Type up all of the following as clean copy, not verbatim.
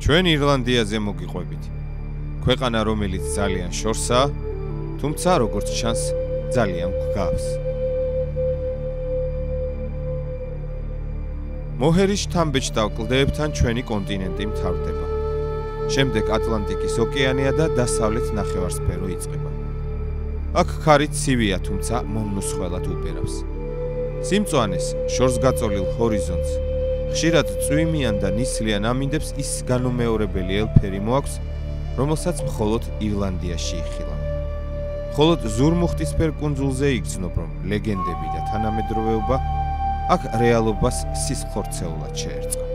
ჩვენ ირლანდიაზე მოგიყვებით. ქვეყანა, რომელიც ძალიან შორსაა, თუმცა როგორც ჩანს, ძალიან გვგავს. მოჰერის შთამბეჭდავ კლდეებთან ჩვენი კონტინენტი მთავრდება. შემდეგ ატლანტიკის ოკეანეა და დასავლეთ ნახევარსფერო იწყება. აქ ქარი ცივია, თუმცა მომნუსხველად უბერავს. სიმწვანეს, შორს გაწოლილ ჰორიზონტს, ხშირად წვიმიან და ნისლიან ამინდებს ის განუმეორებელი ელფერი მოაქვს, რომელსაც მხოლოდ ირლანდიაში იხილა. მხოლოდ ზურმუხტისფერ კუნძულზე იგრძნობ, რომ ლეგენდები და თანამედროვეობა აქ რეალობას სისხლხორცეულად შეერწყა.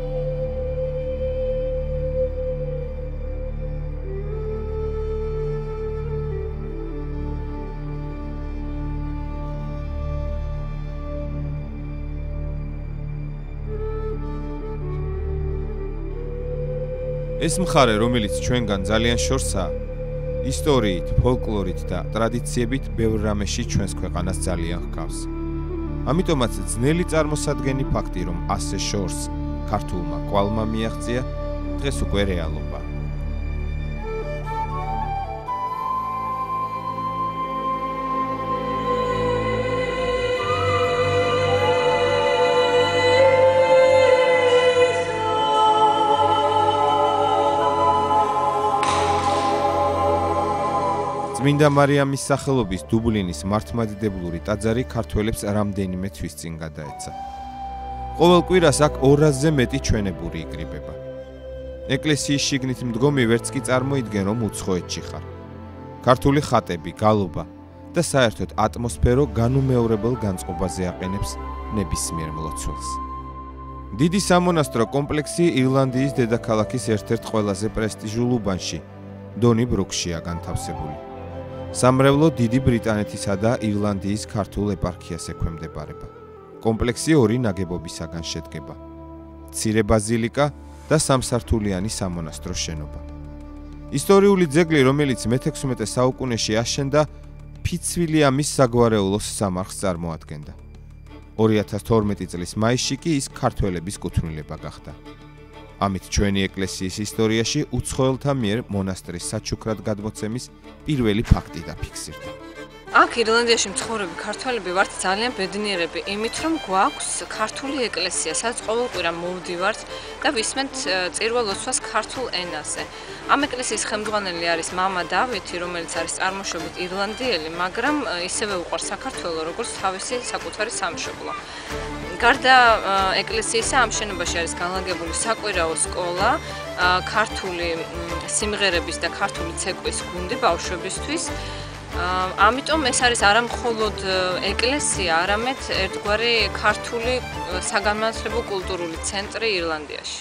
ეს მხარე, რომელიც ჩვენგან ძალიან შორსაა, ისტორიით, ფოლკლორით და ტრადიციებით ბევრ რამეში ჩვენს ქვეყანას ძალიან ჰგავს. ამიტომაც ძნელი წარმოსადგენი ფაქტი, რომ ასე შორს ქართულმა კვალმა მიაღწია, დღეს უკვე რეალობა. წმინდა მარიამის სახელობის დუბლინის მართლმადიდებლური ტაძარი ქართველებს რამდენიმე თვის წინ გადაეცა. ყოველ კვირას აქ 200-ზე მეტი ჩვენებური იკრიბება. ეკლესიის შიგნით მდგომი ვერც კი წარმოიდგენ, რომ უცხოეთში ხარ. ქართული ხატები, გალობა და საერთოდ ატმოსფერო განუმეორებელ განწყობაზე აყენებს ნებისმიერ მლოცველს. დიდი სამონასტრო კომპლექსი ირლანდიის დედაქალაქის ერთ-ერთ ყველაზე პრესტიჟულ უბანში, დონიბრუკშია განთავსებული. სამრევლო დიდი ბრიტანეთისა და ირლანდიის ქართულ ეპარქიას ექვემდებარება. კომპლექსი ორი ნაგებობისაგან შედგება: მცირე ბაზილიკა და სამსართულიანი სამონასტრო შენობა. ისტორიული ძეგლი, რომელიც მე-16 საუკუნეში აშენდა, ფიცვილი ამის საგვარეულოს სამარხს წარმოადგენდა. 2012 წლის მაისში კი ის ქართველების კუთვნილება გახდა. ამით ჩვენი ეკლესიის ისტორიაში უცხოელთა მიერ მონასტრის საჩუქრად გადმოცემის პირველი ფაქტი დაფიქსირდა. აქ ირლანდიაში მცხოვრები ქართველები ვართ ძალიან ბედნიერები იმით, რომ გვაქვს ქართული ეკლესია, სადაც ყოველკვირა მოვდივართ და ვისმენთ წირვა-ლოცვას ქართულ ენაზე. ამ ეკლესიის ხელმძღვანელი არის მამა დავითი, რომელიც არის წარმოშობით ირლანდიელი, მაგრამ ისევე უყვარს საქართველო, როგორც თავისი საკუთარი სამშობლო. გარდა ეკლესიისა, ამ შენობაში არის განლაგებული საკვირაო სკოლა, ქართული სიმღერების და ქართული ცეკვის გუნდი ბავშვებისთვის. ამიტომ ეს არის არა მხოლოდ ეკლესია, არამედ ერთგვარი ქართული საგანმანათლებლო კულტურული ცენტრი ირლანდიაში.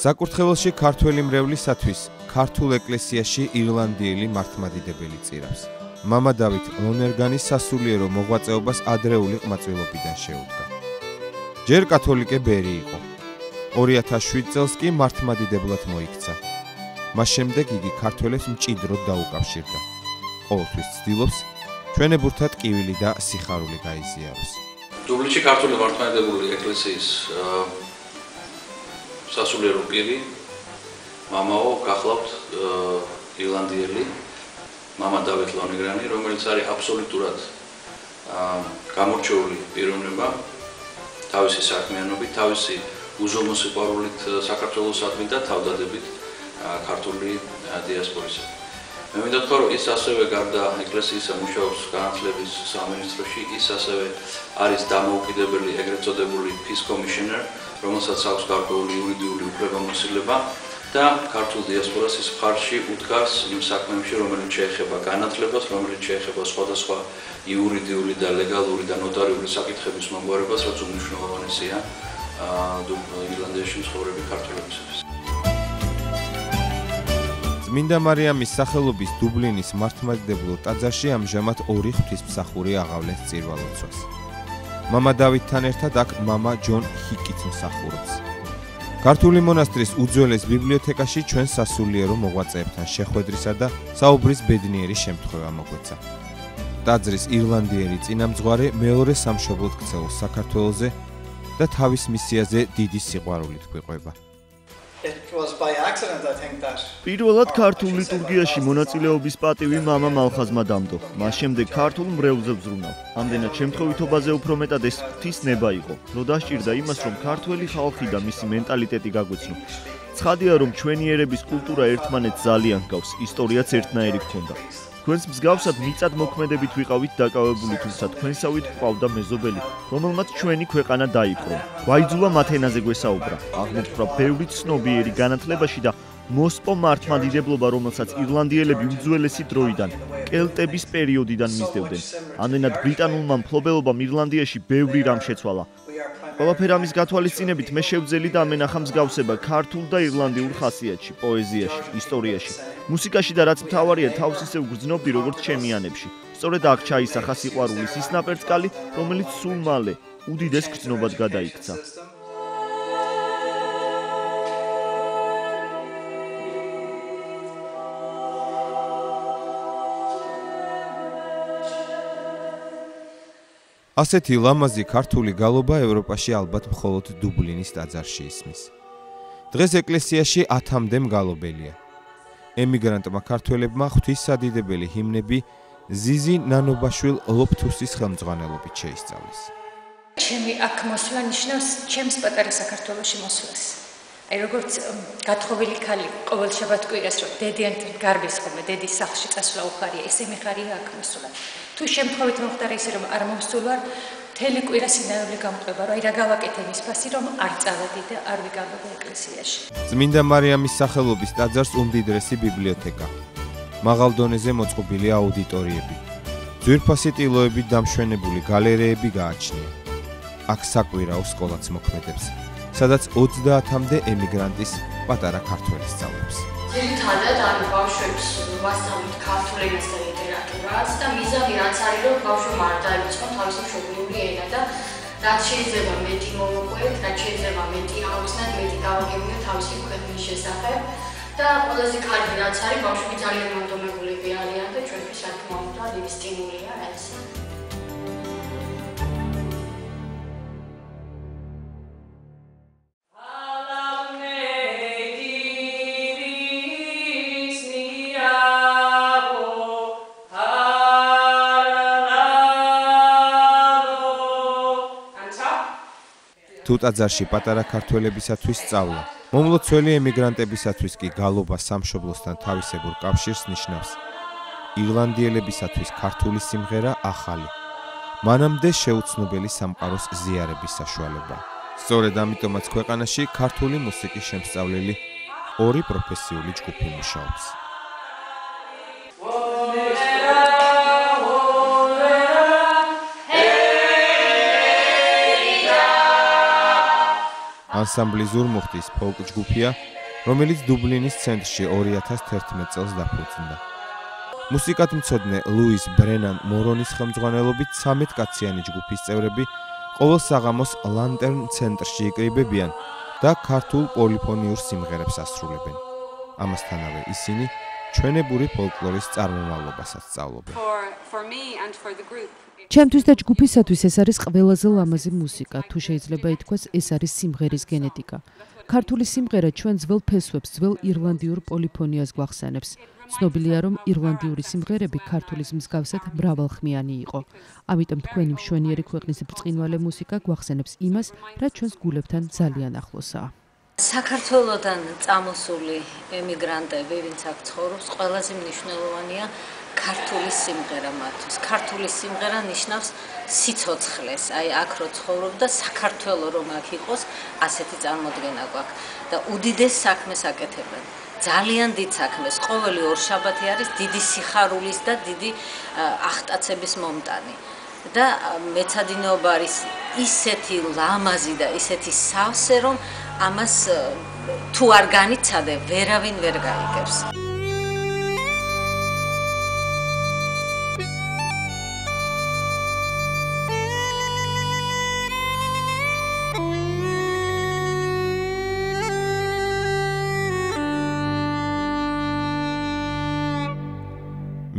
საკურთხეველში ქართველი მრევლისათვის ქართულ ეკლესიაში ირლანდიელი მართლმადიდებელი წირავს. მამა დავით ლონერგანის სასულიერო მოღვაწეობას ადრეული ყმაწვილობიდან შეუდგა. ჯერ კათოლიკე ბერი იყო. 2007 წელს კი მართლმადიდებლად მოიქცა. მას შემდეგ იგი ქართველებს მჭიდროდ დაუკავშირდა. ყოველთვის ცდილობს ჩვენებურთა ტკივილი და სიხარული გაიზიაროს. დუბლინში ქართული მართლმადიდებლური ეკლესიის სასულიერო პირი მამაო გახლავთ ირლანდიელი მამა დავით ლონეგრანი, რომელიც არის აბსოლუტურად გამორჩეული პიროვნება თავისი საქმიანობით, თავისი უზომო სიყვარულით საქართველოსადმი და თავდადებით ქართული დიასპორისა. მე მინდა თქვა, რომ ის ასევე გარდა ეკლესიისა მუშაობს განათლების სამინისტროში, ის ასევე არის დამოუკიდებელი ეგრეთ წოდებული peace commissioner, რომელსაც აქვს გარკვეული იურიდიული უფლებამოსილება და ქართულ დიასპორას ის მხარში უდგას იმ საქმეებში, რომელიც შეეხება განათლებას, რომელიც შეეხება სხვადასხვა იურიდიული და ლეგალური და ნოტარიული საკითხების მომგვარებას, რაც უმნიშვნელოვანესია ირლანდიაში მცხოვრები ქართველებისთვის. წმინდა მარიამის სახელობის დუბლინის მართლმადიდებლურ ტაძარში ამჟამად 2 ღვთისმსახური აღავლენს წირვა-ლოცვას. მამა დავითთან ერთად აქ მამა ჯონ ჰიკიც მსახურობს. ქართული მონასტრის უძველეს ბიბლიოთეკაში ჩვენ სასულიერო მოღვაწეებთან შეხვედრისა და საუბრის ბედნიერი შემთხვევა მოგვეცა. ტაძრის ირლანდიელი წინამძღვარი მეორე სამშობლოდ ქცეულ საქართველოზე და თავის მისიაზე დიდი სიყვარულით გვიყვება. პირველად ქართულ ლიტურგიაში მონაწილეობის პატივი მამა მალხაზმა დამდო. მას შემდეგ ქართულ მრევლზე ვზრუნავ. ამდენად შემთხვევითობაზე უფრო მეტად ეს ღვთის ნება იყო. რო დასჭირდა იმას, რომ ქართველი ხალხი და მისი მენტალიტეტი გაგვეცნო. ცხადია, რომ ჩვენი ერების კულტურა ერთმანეთს ძალიან ჰგავს, ისტორიაც ერთნაირი გქონდა. თქვენს მსგავსად მიწად მოქმედებით ვიყავით დაკავებული, თუმცა თქვენსავით გვყავდა მეზობელი, რომელმაც ჩვენი ქვეყანა დაიპყრო. ვაიძულა მათ ენაზე გვესაუბრა. აღმოფხვრა ბევრი ცნობიერი განათლებაში და მოსპო მართლმადიდებლობა, რომელსაც ირლანდიელები უძველესი დროიდან, კელტების პერიოდიდან მისდევდნენ. ამდენად ბრიტანულმა მფლობელობამ ირლანდიაში ბევრი რამ შეცვალა. ყველაფერ ამის გათვალისწინებით მე შევძელი და ამენახა მსგავსება ქართულ და ირლანდიურ ხასიათში, პოეზიაში, ისტორიაში, მუსიკაში და რაც მთავარია, თავს ისევ გრძნობდი როგორც ჩემი ანებში. სწორედ აქ ჩაისახა სიყვარულის ის ნაპერწკალი, რომელიც სულ მალე უდიდეს გრძნობად გადაიქცა. ასეთი ლამაზი ქართული გალობა ევროპაში ალბათ მხოლოდ დუბლინის ტაძარში ისმის. დღეს ეკლესიაში 10-მდე მგალობელია. ემიგრანტმა ქართველებმა ღვთისადიდებელი ჰიმნები ზიზი ნანობაშვილ ლოფთუსის ხელმძღვანელობით შეისწავლეს. ჩემი აქ მოსვლა ნიშნავს ჩემს პატარა საქართველოში მოსვლას. აი როგორც გათხოვილი ქალი ყოველ შაბათ-კვირას რომ დედიანთან გარბის ხოლმე დედის სახლში წასვლა უხარია, ესე მიხარია აქ მოსვლა. თუ შემთხვევით მოხდარა ისე რომ არ მომსწულ ვარ, მთელი კვირა სინანული გამყვება, რომ აი რა გავაკეთე მის ფასი, რომ არ წავედი და არ ვიგალობ ეკლესიაში. წმინდა მარიამის სახელობის ტაძარს უმდიდრესი ბიბლიოთეკა. მაღალ დონეზე მოწყობილი აუდიტორიები. ძვირფასი ტილოებით დამშვენებული გალერეები გააჩნია. აქ საკვირაო სკოლაც მოქმედებს, სადაც 30-მდე ემიგრანტის პატარა ქართველი სწავლობს. ძირითადად არის ბავშვებს ვასწავლით ქართულ ენას და ლიტერატურას და მიზანი რაც არის რომ ბავშვებმა არ დაიწყონ თავისი მშობლიური ენა და რაც შეიძლება მეტი მოვუყვეთ, რაც შეიძლება მეტი აუხსნათ, მეტი გავაგებინოთ თავისი ქვეყნის შესახებ და ყველაზე კარგი რაც არის ბავშვები ძალიან მონდომებულები არიან და ჩვენთვის რა თქმა უნდა დიდი სტიმულია ეს. თუ ტაძარში პატარა ქართველებისათვის სწავლა, მომლოცველი ემიგრანტებისათვის კი გალობა სამშობლოსთან თავისებურ კავშირს ნიშნავს. ირლანდიელებისათვის ქართული სიმღერა ახალი, მანამდე შეუცნობელი სამყაროს ზიარების საშუალება. სწორედ ამიტომაც ქვეყანაში ქართული მუსიკის შემსწავლელი ორი პროფესიული ჯგუფი მუშაობს. ანსამბლი ზურმუხტის ფოლკ ჯგუფია, რომელიც დუბლინის ცენტრში 2011 წელს დაფუძნდა. მუსიკათმცოდნე ლუის ბრენან მორონის ხელმძღვანელობით 13 კაციანი ჯგუფის წევრები ყოველ საღამოს ლანტერნ ცენტრში იკრიბებიან და ქართულ პოლიფონიურ სიმღერებს ასრულებენ. ამასთანავე ისინი ჩვენებური ფოლკლორის წარმომავლობასაც სწავლობენ. ჩემთვის და ჯგუფისათვის ეს არის ყველაზე ლამაზი მუსიკა, თუ შეიძლება ითქვას, ეს არის სიმღერის გენეტიკა. ქართული სიმღერა ჩვენ ძველ ფესვებს, ძველ ირლანდიურ პოლიფონიას გვახსენებს. ცნობილია, რომ ირლანდიური სიმღერები ქართულის მსგავსად მრავალხმიანი იყო. ამიტომ თქვენი მშვენიერი ქვეყნის ბრწყინვალე მუსიკა გვახსენებს იმას, რაც ჩვენს გულებთან ძალიან ახლოსაა. საქართველოდან წამოსული ემიგრანტები, ვინც აქ ცხოვრობს, ყველაზე მნიშვნელოვანია ქართული სიმღერა მათთვის. ქართული სიმღერა ნიშნავს სიცოცხლეს, აი აქ რო ცხოვრობ და საქართველო რომ აქ იყოს, ასეთი წარმოდგენა გვაქვს და უდიდეს საქმეს აკეთებენ. ძალიან დიდ საქმეს. ყოველი ორშაბათი არის დიდი სიხარულის და დიდი ახტაცების მომტანი. და მეცადინეობა არის ისეთი ლამაზი და ისეთი სავსე, რომ ამას თუ არ განიცადე, ვერავინ ვერ გაიგებს.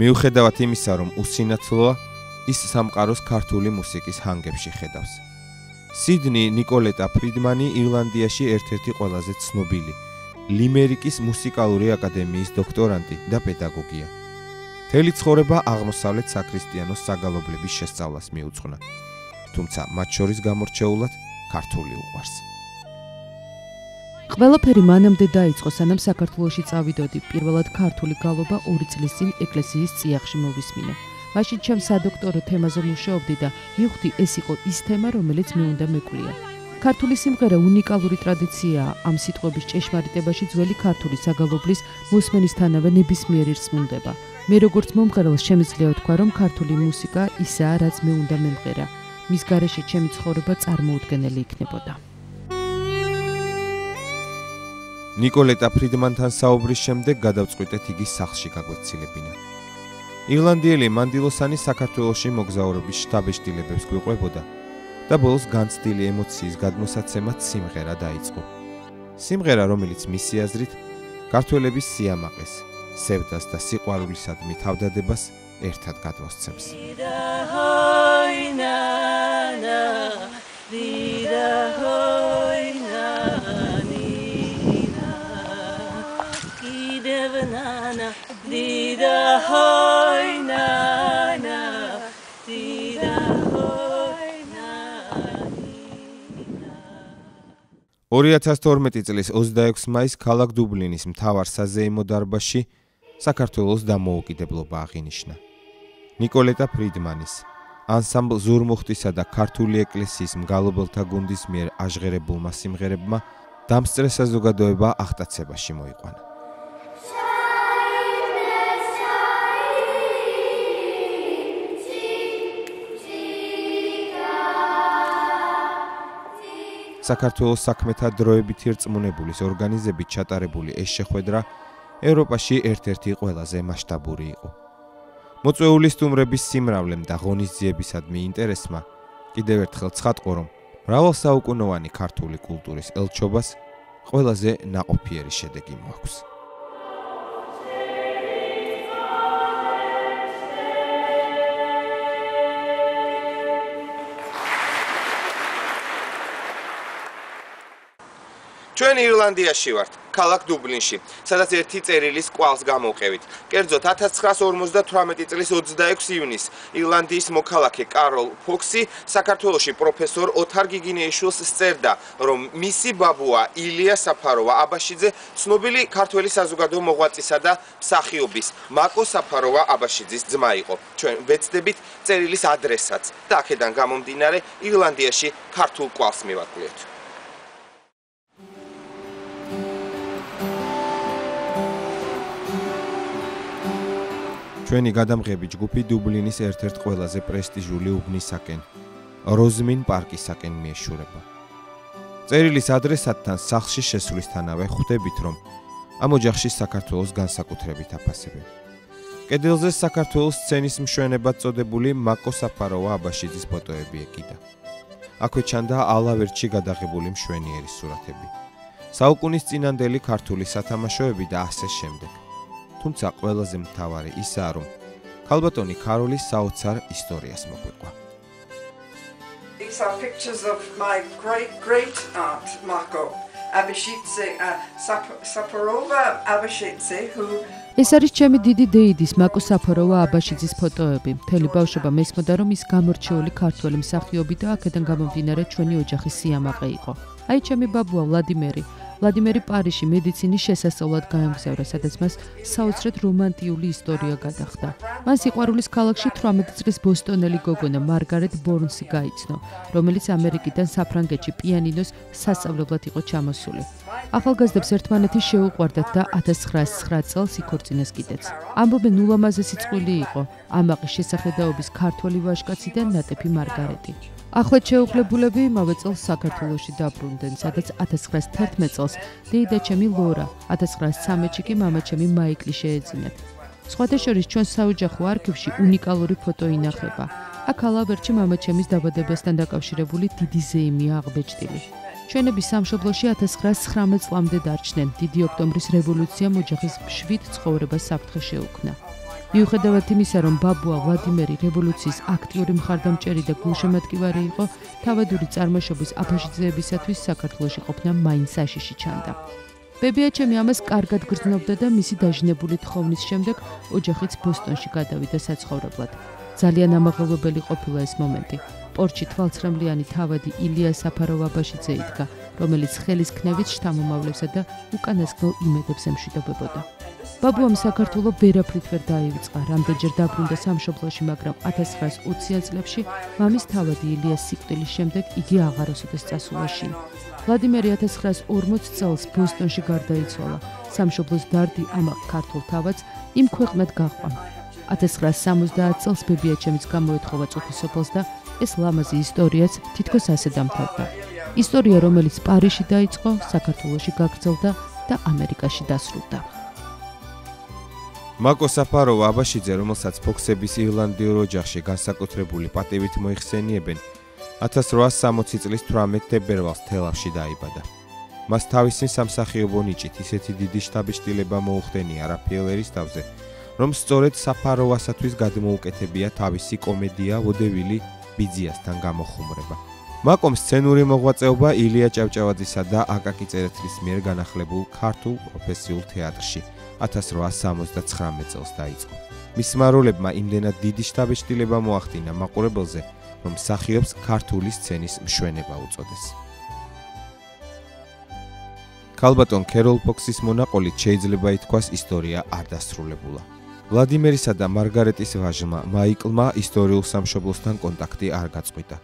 მიუხედავად იმისა, რომ უსინათლოა, ის სამყაროს ქართული მუსიკის ჰანგებში ხედავს. სიდნი ნიკოლეტა ფრიდმანი ირლანდიაში ერთ-ერთი ყველაზე ცნობილი ლიმერიკის მუსიკალური აკადემიის დოქტორანტი და პედაგოგია. მთელი ცხოვრება აღმოსავლეთ საქრისტიანოს საგალობლების შესწავლას მიუძღვნა. თუმცა მათ შორის გამორჩეულად ქართული უყვარს. ყველაფერი მანამდე დაიწყო, სანამ საქართველოში წავიდოდი. პირველად ქართული გალობა 2 წლის წინ ეკლესიის წიაღში მოვისმინე. მაშინ ჩემს სადოქტორო თემაზე მუშაობდი და მივხვდი, ეს იყო ის თემა, რომელიც მე უნდა მეკვლიო. ქართული სიმღერა უნიკალური ტრადიციაა. ამ სიტყვების ჭეშმარიტებაში ძველი ქართული საგალობლის მოსმენისთანავე ნებისმიერი რწმუნდება. მე როგორც მომღერალს შემიძლია ვთქვა, რომ ქართული მუსიკა ისაა, რაც მე უნდა მემღერა. მის გარეშე ჩემი ცხოვრება წარმოუდგენელი იქნებოდა. ნიკოლეტა ფრიდმანთან საუბრის შემდეგ გადავწყვიტეთ იგი სახლში გაგვეცილებინა. ირლანდიელი მანდილოსანი საქართველოში მოგზაურობის შთაბეჭდილებებს გვიყვებოდა და ბოლოს განცდილი ემოციის გადმოსაცემად სიმღერა დაიწყო. სიმღერა, რომელიც მისი აზრით ქართველების სიამაყეს, სევდას და სიყვარულისადმი თავდადებას ერთად გადმოსცემს. Dida hoy nana dida hoy nana 2012 წლის 26 მაისს ქალაქ დუბლინის მთავარ საზეიმო დარბაზში საქართველოს დამოუკიდებლობა აღინიშნა. ნიკოლეტა ფრიდმანის ანსამბლ ზურმუხტისა და ქართული ეკლესიის მგალობელთა გუნდის მიერ აჟღერებულმა სიმღერებმა დამსწრე საზოგადოება აღტაცებაში მოიყვანა. საქართველოს საქმეთა დროებითი რწმუნებულის ორგანიზებით ჩატარებული ეს შეხვედრა ევროპაში ერთ-ერთი ყველაზე მასშტაბური იყო. მოწვეული სტუმრების სიმრავლემ და ღონისძიებისადმი ინტერესმა კიდევ ერთხელ ცხადყო, რომ მრავალსაუკუნოვანი ქართული კულტურის ელჩობას ყველაზე ნაყოფიერი შედეგი მოაქვს. ჩვენ ირლანდიაში ვართ, ქალაქ დუბლინში, სადაც ერთი წერილის კვალს გამოვყევით. კერძოდ 1958 წლის 26 ივნისს ირლანდიის მოქალაქე კაროლ ფოქსი საქართველოში პროფესორ ოთარ გიგინეიშვილს სწერდა, რომ მისი ბაბუა ილია საფაროვა აბაშიძე ცნობილი ქართველი საზოგადო მოღვაწისა და მსახიობის მაკო საფაროვა აბაშიძის ძმა იყო. ჩვენ ვეცდებით წერილის ადრესაც და აქედან გამომდინარე ირლანდიაში ქართულ კვალს მივაკვლიოთ. ჩვენი გადამღები ჯგუფი დუბლინის ერთ-ერთ ყველაზე პრესტიჟული უბნისაკენ, როზმინ პარკისაკენ მიეშურება. წერილის ადრესატთან სახლში შესვლისთანავე ხვდებით, რომ ამ ოჯახში საქართველოს განსაკუთრებით აფასებენ. კედელზე საქართველოს სცენის მშვენებად წოდებული მაკო საფაროვა აბაშიძის ფოტოები ეკიდა. აქვე ჩანდა ალავერტში გადაღებული მშვენიერი სურათები. საუკუნის წინანდელი ქართული სათამაშოები და ასე შემდეგ. თუმცა ყველაზე მთავარი ისაა, რომ ქალბატონი ქაროლის საოცარ ისტორიას მოგვიყვა. These are pictures of my great aunt Mako Abashidze Saparova Abashidze who ეს არის ჩემი დიდი დეიდის მაკო საფაროვა აბაშიძის ფოტოები. მთელი ბავშვობა მესმოდა, რომ ის გამორჩეული ქართველი მსახიობი და აქედან გამომდინარე ჩვენი ოჯახის სიამაყე იყო. აი ჩემი ბაბუა ვლადიმერი პარიზში მედიცინის შესასწავლად გაემგზავრა, სადაც მას საოცრად რომანტიული ისტორია გადახდა. მან სიყვარულის ქალაქში 18 წლის ბოსტონელი გოგონა მარგარეტ ბორნსი გაიცნო, რომელიც ამერიკიდან საფრანგეთში პიანინოს სასწავლებლად იყო ჩამოსული. ახალგაზრდებს ერთმანეთი შეუყვარდათ და 1909 წელს იქორწინეს კიდეც. ამბობენ ულამაზესი წყვილი იყო, ამაყის შესახედაობის ქართველი ვაჟკაცი და ნატეფი მარგარეტი. ახლად შეუხლებულები იმავე წელს საქართველოში დაბრუნდნენ, სადაც 1911 წელს დეიდაჩემი ლორა, 1913-ში კი მამაჩემი მაიკლი შეეძინათ. სხვათა შორის ჩვენ საოჯახო არქივში უნიკალური ფოტო ინახება. აქ ალავერტში მამაჩემის დაბადებასთან დაკავშირებული დიდი ზეიმია აღბეჭდილი. ჩვენები სამშობლოში 1919 წლამდე დარჩნენ. დიდი ოქტომბრის რევოლუციამ ოჯახის მშვიდ ცხოვრებას საფრთხე შეუქმნა. მიუხედავად იმისა, რომ ბაბუა ვლადიმერი რევოლუციის აქტიური მხარდამჭერი და გულშემატკივარი იყო, თავადური წარმოშობის აფაშიძეებისათვის საქართველოში ყოფნა მაინც საშიში ჩანდა. ბებიაჩემი ამას კარგად გრძნობდა და მისი დაჟინებული თხოვნის შემდეგ ოჯახიც ბოსტონში გადავიდა საცხოვრებლად. ძალიან ამაღელვებელი ყოფილა ეს მომენტი. პორტში თვალცრემლიანი თავადი ილია საფაროვ-აბაშიძე იდგა, რომელიც ხელის ქნევით შთამომავლებსა და უკანასკნელ იმედებს ემშვიდობებოდა. ბაბუამ საქართველო ვერაფრით ვერ დაივიწყა, რამდენჯერ დაბრუნდა სამშობლოში, მაგრამ 1920-იან წლებში მამის თავადი ილიას სიკვდილის შემდეგ იგი აღარ ოსოდეს წასულაში. ვლადიმერი 1940 წელს ბოსტონში გარდაიცვალა. სამშობლოს დარდი ამაყ ქართულ თავადს იმ ქვეყნად გაყვა. 1970 წელს ბებიაჩემიც გამოეთხოვა წუთი სოფელს და ეს ლამაზი ისტორიაც თითქოს ასე დამთავრდა. ისტორია, რომელიც პარიზში დაიწყო, საქართველოში გაგრძელდა და ამერიკაში დასრულდა. მაკო საფაროვ-აბაშიძე, რომელსაც ფოქსების ირლანდიურ ოჯახში განსაკუთრებული პატივით მოიხსენიებენ, 1860 წლის 18 თებერვალს თელავში დაიბადა. მას თავისი სამსახიობო ნიჭით ისეთი დიდი შთაბეჭდილება მოუხდენია რაფაელერის თავზე, რომ სწორედ საფაროვასათვის გადმოუკეთებია თავისი კომედია ვოდევილი ბიძიასთან გამოხუმრება. მაკომ სცენური მოღვაწეობა ილია ჭავჭავაძისა და აკაკი წერეთლის მიერ განახლებულ ქართულ პროფესიულ თეატრში 1879 წელს დაიწყო. მისმა როლებმა იმდენად დიდი შთაბეჭდილება მოახდინა მაყურებელზე, რომ მსახიობს ქართული სცენის მშვენება უწოდეს. ქალბატონ ქეროლ ფოქსის მონაყოლით შეიძლება ითქვას ისტორია არ დასრულებულა. ვლადიმერისა და მარგარეტის ვაჟმა მაიკლმა ისტორიულ სამშობლოსთან კონტაქტი არ გაწყვიტა.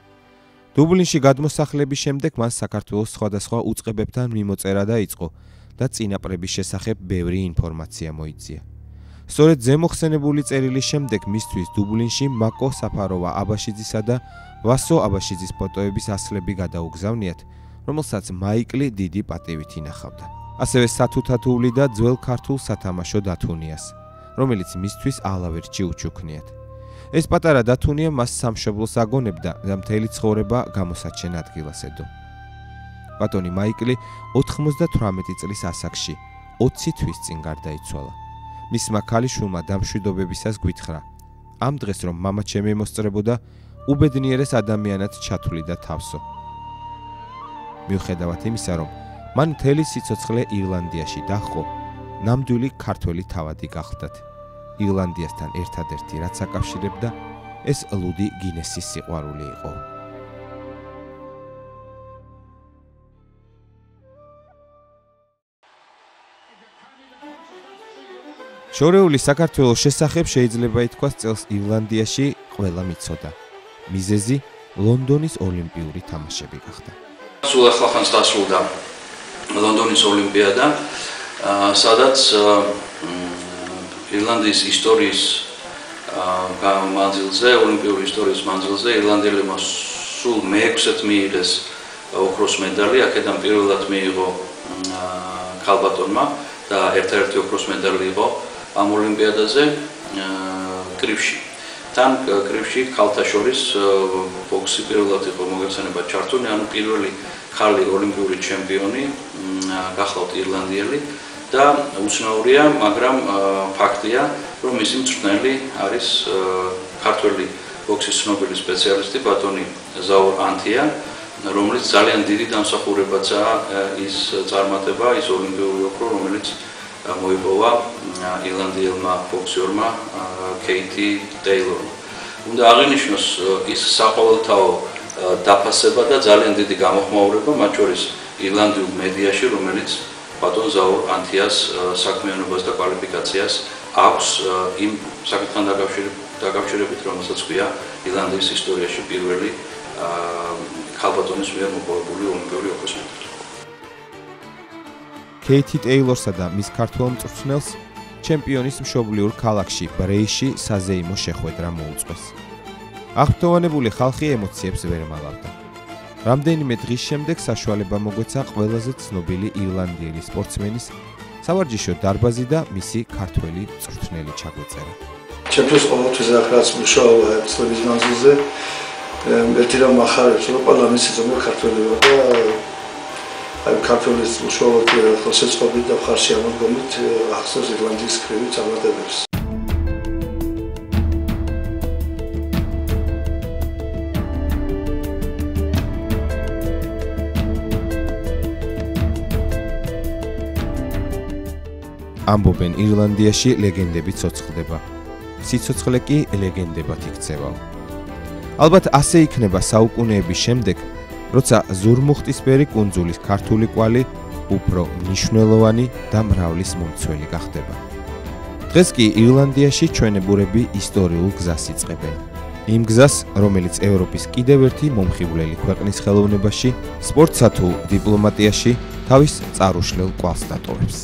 დუბლინში გადმოსახლების შემდეგ მან საქართველოს სხვადასხვა უწყებებთან მიმოწერა დაიწყო და წინაპრების შესახებ ბევრი ინფორმაცია მოიწია. სწორედ ზემოხსენებული წერილის შემდეგ მისთვის დუბლინში მაკო საფაროვა-აბაშიძისა და ვასო აბაშიძის ფოტოების ასლები გადაუგზავნიათ, რომელსაც მაიკლი დიდი პატივით ინახავდა. ასევე სათუთათული და ძველ ქართულ სათამაშო დათუნიას, რომელიც მისთვის ალავერტში უჩუქნიათ. ეს პატარა დათუნია მას სამშობლოს აგონებდა და მთელი ცხოვრება გამოსაჩენ ადგილას ედო. ბატონი მაიკლი 98 წლის ასაკში 20 თვის წინ გარდაიცვალა. მისმა ქალიშვილმა დამშვიდობებისას გვითხრა: ამ დღეს რომ მამა ჩემი მოსწრებოდა, უბედნიერეს ადამიანად ჩათვლიდა თავსო. მიუხედავად იმისა, რომ მან მთელი სიცოცხლე ირლანდიაში დაჰყო, ნამდვილი ქართველი თავადი გახლდათ. ირლანდიასთან ერთადერთი რაც აკავშირებდა, ეს ლუდი გინესის სიყვარული იყო. შორეული საქართველოს შესახებ შეიძლება ითქვას წელს ირლანდიაში ყველა მიცოდა. მიზეზი ლონდონის ოლიმპიური თამაშები გახდა. სულ ახალხანს დასრულდა ლონდონის ოლიმპიადა, სადაც ირლანდიის ისტორიის მანძილზე, ოლიმპიური ისტორიის მანძილზე ირლანდიელებმა სულ მე-6-ად მიიღეს ოქროს მედალი, აქედან პირველად მიიღო ქალბატონმა და ერთ-ერთი ოქროს მედალი იყო ამ ოლიმპიადაზე კრივში. თან კრივში ქალთა შორის ბოქსი პირველად იყო მოგეხსენება ჩართული, ანუ პირველი ქალი ოლიმპიური ჩემპიონი გახლავთ ირლანდიელი და უცნაურია, მაგრამ ფაქტია, რომ მისი მწვრთნელი არის ქართველი ბოქსის ცნობილი სპეციალისტი ბატონი ზაურ ანთია, რომელიც ძალიან დიდი დამსახურებაა ის წარმატება, ის ოლიმპიური ოქრო, რომელიც მოიპოვა ირლანდიელმა ბოქსერმა კეითი ტეილორმა. უნდა აღინიშნოს ის საყოველთაო დაფასება და ძალიან დიდი გამოხმაურება მათ შორის ირლანდიურ მედიაში, რომელიც ბატონ ზაურ ანთიას საქმიანობას და კვალიფიკაციას აქვს იმ საკითხთან დაკავშირებით, რომელსაც ქვია ირლანდიის ისტორიაში პირველი ქალბატონის მიერ მოპოვებული ოლიმპიური ოქროს მედალი. კეითი ტეილორსა და მის ქართველ მწვრთნელს ჩემპიონის მშობლიურ ქალაქში ბრეიში საზეიმო შეხვედრა მოუწყვეს. აღფრთოვანებული ხალხი ემოციებს ვერ მალავდა. რამდენიმე დღის შემდეგ საშუალება მოგვეცა ყველაზე ცნობილი ირლანდიელი სპორტსმენის სავარჯიშო დარბაზი და მისი ქართველი მწვრთნელი ჩაგვეწერა. ჩემთვის ყოველთვის ახალს მუშაობა წლების მანძილზე ერთი რამ ახარებს, რომ ყველა მისი ძმები ქართველია და აი ქართველის მუშაობა ხელშეწყობით და მხარში ამოდგომით ახსოვს ირლანდიის კრივით წარმატებებს. ამბობენ ირლანდიაში ლეგენდები ცოცხლდება. სიცოცხლე კი ლეგენდებად იქცევა. ალბათ ასე იქნება საუკუნეების შემდეგ, როცა ზურმუხტისფერი კუნძულის ქართული კვალი უფრო მნიშვნელოვანი და მრავლის მომცველი გახდება. დღეს კი ირლანდიაში ჩვენებურები ისტორიულ გზას იწყებენ. იმ გზას, რომელიც ევროპის კიდევ ერთი მომხიბვლელი ქვეყნის ხელოვნებაში, სპორტსა თუ დიპლომატიაში თავის წარუშლელ კვალს დატოვებს.